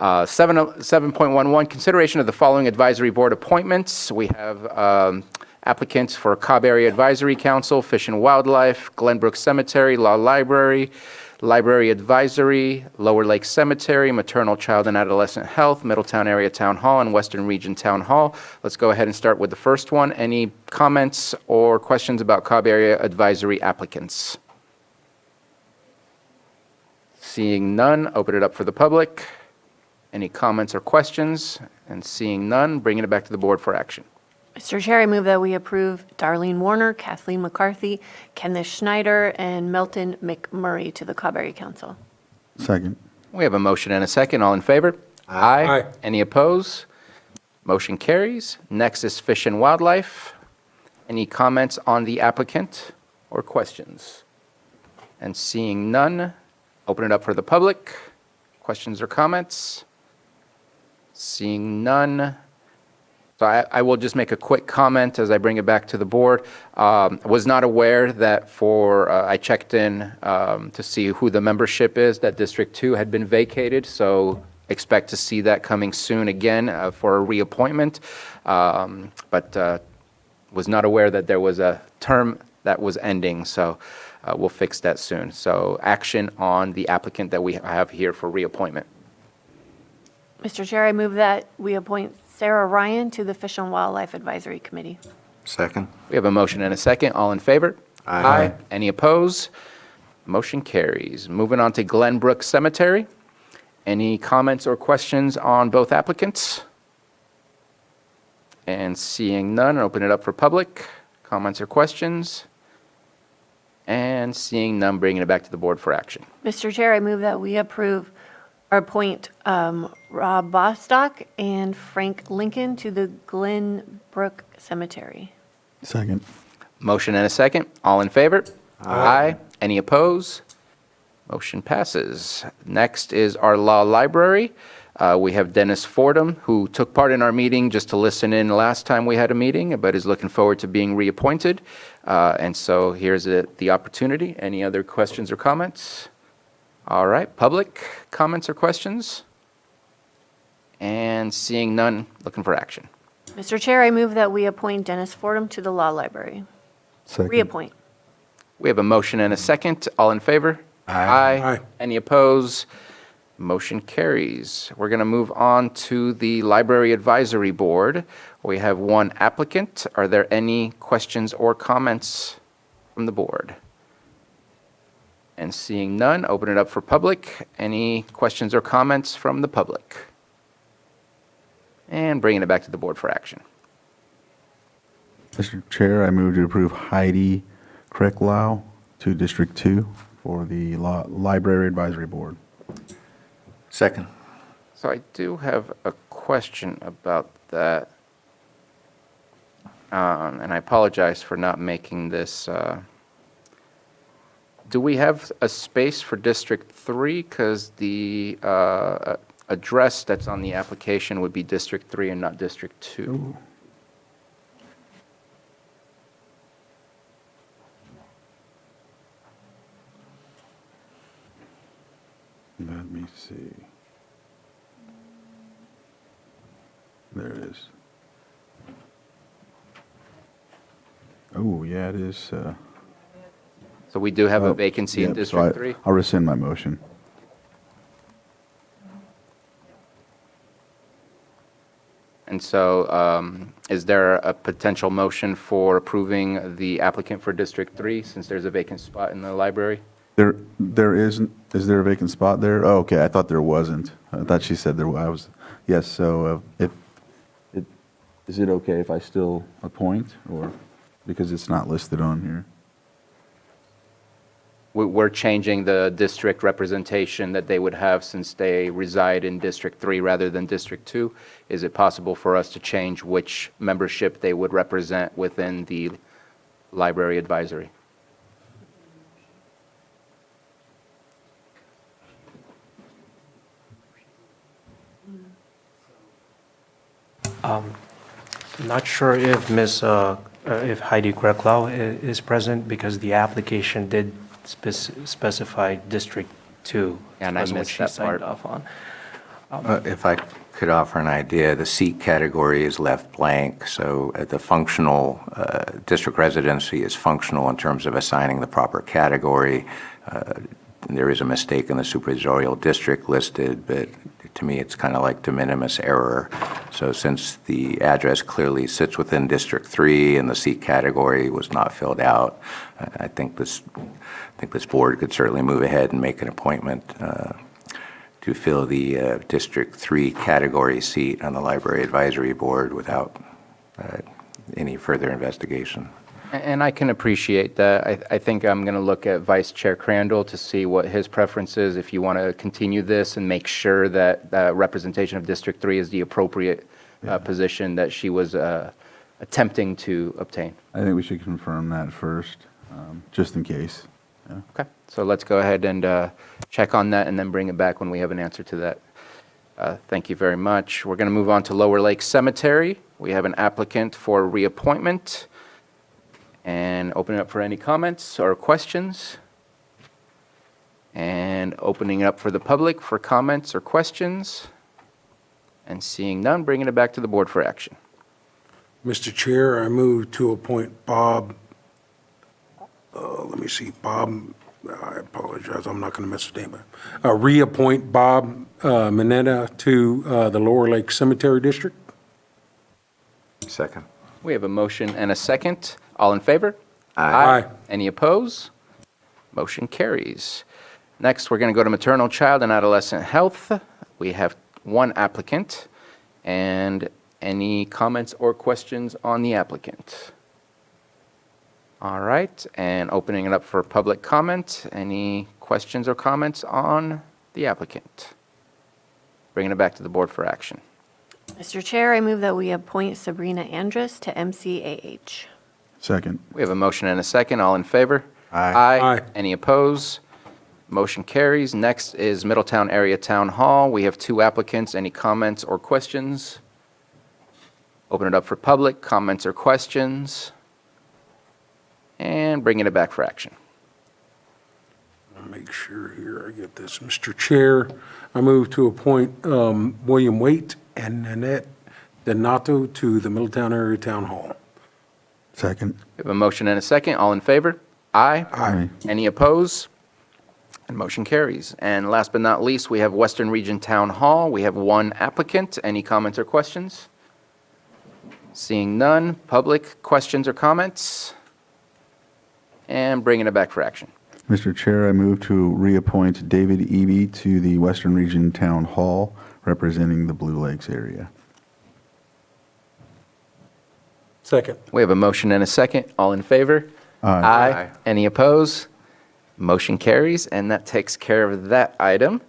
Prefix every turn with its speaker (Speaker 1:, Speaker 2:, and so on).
Speaker 1: 7.11, consideration of the following advisory board appointments. We have applicants for Cobb Area Advisory Council, Fish and Wildlife, Glenbrook Cemetery, Law Library, Library Advisory, Lower Lake Cemetery, Maternal, Child and Adolescent Health, Middletown Area Town Hall, and Western Region Town Hall. Let's go ahead and start with the first one. Any comments or questions about Cobb Area Advisory applicants? Seeing none, open it up for the public. Any comments or questions? And seeing none, bringing it back to the board for action.
Speaker 2: Mr. Chair, I move that we approve Darlene Warner, Kathleen McCarthy, Kenneth Schneider, and Melton McMurray to the Cobb Area Council.
Speaker 3: Second.
Speaker 1: We have a motion and a second. All in favor? Aye. Any opposed? Motion carries. Next is Fish and Wildlife. Any comments on the applicant or questions? And seeing none, open it up for the public. Questions or comments? Seeing none. So I will just make a quick comment as I bring it back to the board. Was not aware that I checked in to see who the membership is, that District 2 had been vacated, so expect to see that coming soon again for a reappointment. But was not aware that there was a term that was ending, so we'll fix that soon. So action on the applicant that we have here for reappointment.
Speaker 2: Mr. Chair, I move that we appoint Sarah Ryan to the Fish and Wildlife Advisory Committee.
Speaker 3: Second.
Speaker 1: We have a motion and a second. All in favor?
Speaker 3: Aye.
Speaker 1: Any opposed? Motion carries. Moving on to Glenbrook Cemetery. Any comments or questions on both applicants? And seeing none, open it up for public. Comments or questions? And seeing none, bringing it back to the board for action.
Speaker 2: Mr. Chair, I move that we approve or appoint Rob Bostock and Frank Lincoln to the Glenbrook Cemetery.
Speaker 3: Second.
Speaker 1: Motion and a second. All in favor? Aye. Any opposed? Motion passes. Next is our Law Library. We have Dennis Fordham, who took part in our meeting just to listen in last time we had a meeting, but is looking forward to being reappointed. And so here's the opportunity. Any other questions or comments? All right, public comments or questions? And seeing none, looking for action.
Speaker 2: Mr. Chair, I move that we appoint Dennis Fordham to the Law Library.
Speaker 3: Second.
Speaker 2: Reappoint.
Speaker 1: We have a motion and a second. All in favor? Aye. Any opposed? Motion carries. We're going to move on to the Library Advisory Board. We have one applicant. Are there any questions or comments from the board? And seeing none, open it up for public. Any questions or comments from the public? And bringing it back to the board for action.
Speaker 3: Mr. Chair, I move to approve Heidi Krecklau to District 2 for the Library Advisory Board.
Speaker 4: Second.
Speaker 1: So I do have a question about that. And I apologize for not making this. Do we have a space for District 3? Because the address that's on the application would be District 3 and not District 2.
Speaker 3: Ooh. Let me see. There it is. Oh, yeah, it is.
Speaker 1: So we do have a
Speaker 3: Oh,
Speaker 1: vacancy in
Speaker 3: yeah, so
Speaker 1: District 3?
Speaker 3: I'll rescind my motion.
Speaker 1: And so is there a potential motion for approving the applicant for District 3 since there's a vacant spot in the library?
Speaker 3: There isn't, is there a vacant spot there? Oh, okay, I thought there wasn't. I thought she said there was. Yes, so is it okay if I still appoint, or, because it's not listed on here?
Speaker 1: We're changing the district representation that they would have since they reside in District 3 rather than District 2. Is it possible for us to change which membership they would represent within the library advisory?
Speaker 5: Not sure if if Heidi Krecklau is present, because the application did specify District 2.
Speaker 1: And I
Speaker 5: as what
Speaker 1: missed
Speaker 5: she
Speaker 1: that
Speaker 5: signed
Speaker 1: part.
Speaker 5: off on.
Speaker 4: If I could offer an idea, the seat category is left blank, so the functional, district residency is functional in terms of assigning the proper category. There is a mistake in the supervisorial district listed, but to me, it's kind of like de minimis error. So since the address clearly sits within District 3 and the seat category was not filled out, I think this board could certainly move ahead and make an appointment to fill the District 3 category seat on the Library Advisory Board without any further investigation.
Speaker 1: And I can appreciate that. I think I'm going to look at Vice Chair Crandall to see what his preference is, if you want to continue this and make sure that representation of District 3 is the appropriate position that she was attempting to obtain.
Speaker 3: I think we should confirm that first, just in case. Yeah.
Speaker 1: Okay, so let's go ahead and check on that and then bring it back when we have an answer to that. Thank you very much. We're going to move on to Lower Lake Cemetery. We have an applicant for reappointment. And opening up for any comments or questions. And opening up for the public for comments or questions. And seeing none, bringing it back to the board for action.
Speaker 6: Mr. Chair, I move to appoint Bob, Bob, I apologize, I'm not going to miss the name. Reappoint Bob Mineta to the Lower Lake Cemetery District.
Speaker 4: Second.
Speaker 1: We have a motion and a second. All in favor?
Speaker 6: Aye.
Speaker 1: Any opposed? Motion carries. Next, we're going to go to Maternal, Child, and Adolescent Health. We have one applicant. And any comments or questions on the applicant? All right, and opening it up for public comment. Any questions or comments on the applicant? Bringing it back to the board for action.
Speaker 2: Mr. Chair, I move that we appoint Sabrina Andrus to MCAH.
Speaker 3: Second.
Speaker 1: We have a motion and a second. All in favor?
Speaker 3: Aye.
Speaker 6: Aye.
Speaker 1: Any opposed? Motion carries. Next is Middletown Area Town Hall. We have two applicants. Any comments or questions? Open it up for public comments or questions. And bringing it back for action.
Speaker 6: I'll make sure here I get this. Mr. Chair, I move to appoint William Waite and Nanette Donato to the Middletown Area Town Hall.
Speaker 3: Second.
Speaker 1: We have a motion and a second. All in favor? Aye.
Speaker 3: Aye.
Speaker 1: Any opposed? And motion carries. And last but not least, we have Western Region Town Hall. We have one applicant. Any comments or questions? Seeing none. Public questions or comments? And bringing it back for action.
Speaker 3: Mr. Chair, I move to reappoint David Eby to the Western Region Town Hall, representing the Blue Lakes area.
Speaker 6: Second.
Speaker 1: We have a motion and a second. All in favor?
Speaker 3: Aye.
Speaker 1: Any opposed? Motion carries, and that takes care of that item.